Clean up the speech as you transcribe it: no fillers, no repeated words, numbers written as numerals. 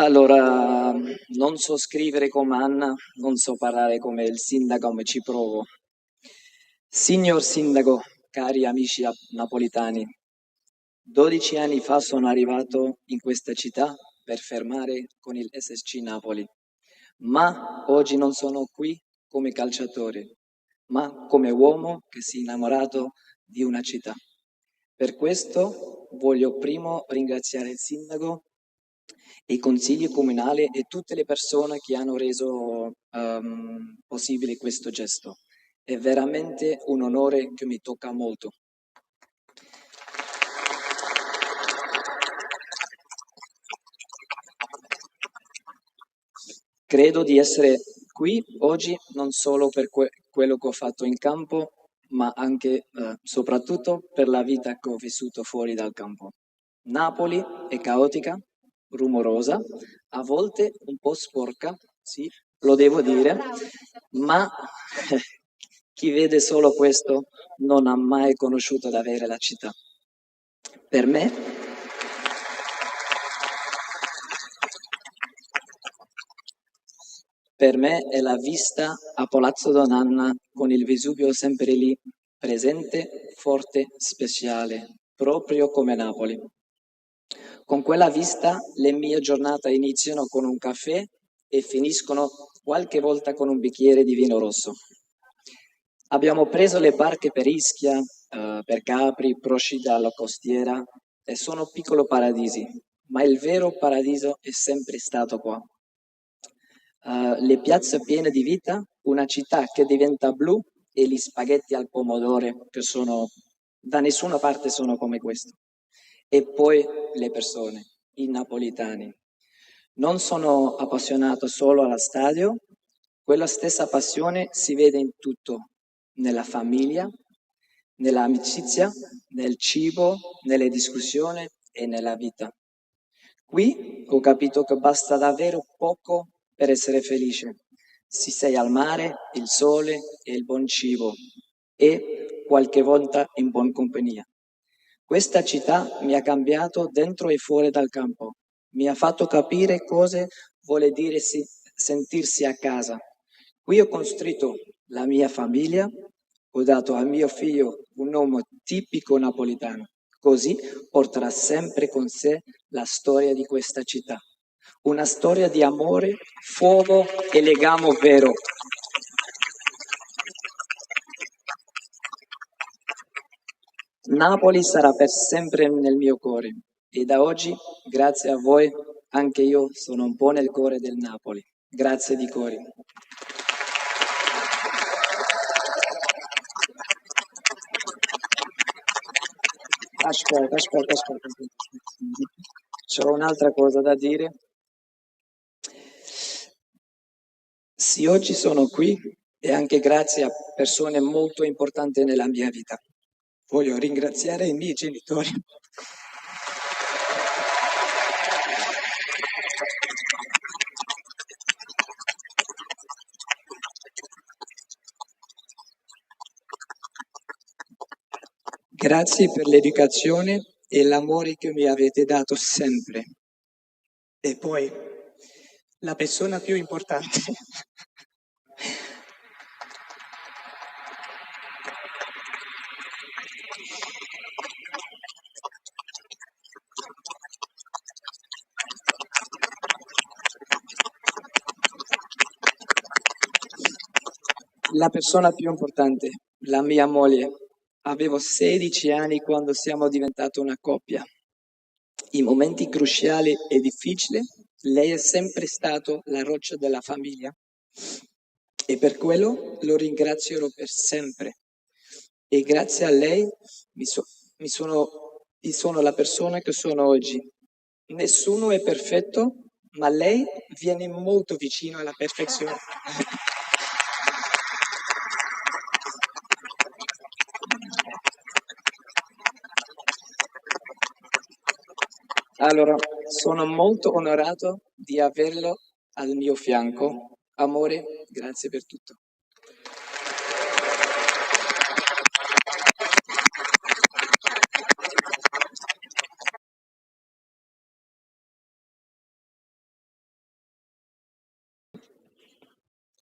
Allora, non so scrivere come Anna, non so parlare come il sindaco, ma ci provo. Signor Sindaco, cari amici napolitani, 12 anni fa sono arrivato in questa città per fermare con il SSC Napoli, ma oggi non sono qui come calciatore, ma come uomo che si è innamorato di una città. Per questo voglio primo ringraziare il sindaco e i consigli comunali e tutte le persone che hanno reso possibile questo gesto. È veramente un onore che mi tocca molto. Credo di essere qui oggi non solo per quello che ho fatto in campo, ma anche soprattutto per la vita che ho vissuto fuori dal campo. Napoli è caotica, rumorosa, a volte un po' sporca, sì, lo devo dire, ma chi vede solo questo non ha mai conosciuto davvero la città. Per me Per me è la vista a Palazzo Donanna con il Vesuvio sempre lì, presente, forte, speciale, proprio come Napoli. Con quella vista le mie giornate iniziano con un caffè e finiscono qualche volta con un bicchiere di vino rosso. Abbiamo preso le barche per Ischia, per Capri, Procida alla costiera e sono piccoli paradisi, ma il vero paradiso è sempre stato qua. Le piazze piene di vita, una città che diventa blu e gli spaghetti al pomodoro che sono da nessuna parte sono come questo. E poi le persone, i napolitani. Non sono appassionato solo allo stadio, quella stessa passione si vede in tutto, nella famiglia, nell'amicizia, nel cibo, nelle discussioni e nella vita. Qui ho capito che basta davvero poco per essere felice. Se sei al mare, il sole e il buon cibo e qualche volta in buona compagnia. Questa città mi ha cambiato dentro e fuori dal campo. Mi ha fatto capire cosa vuole dire sentirsi a casa. Qui ho costruito la mia famiglia, ho dato a mio figlio un nome tipico napolitano. Così porterà sempre con sé la storia di questa città. Una storia di amore, fuoco e legame vero. Napoli sarà per sempre nel mio cuore e da oggi, grazie a voi, anche io sono un po' nel cuore del Napoli. Grazie di cuore. Aspetta. C'ho un'altra cosa da dire. Sì, oggi sono qui e anche grazie a persone molto importanti nella mia vita. Voglio ringraziare i miei genitori. Grazie per l'educazione e l'amore che mi avete dato sempre. E poi, la persona più importante. La persona più importante, la mia moglie. Avevo 16 anni quando siamo diventati una coppia. In momenti cruciali e difficili, lei è sempre stato la roccia della famiglia e per quello lo ringrazierò per sempre. E grazie a lei mi, so- mi sono la persona che sono oggi. Nessuno è perfetto, ma lei viene molto vicino alla perfezione. Allora, sono molto onorato di averlo al mio fianco. Amore, grazie per tutto.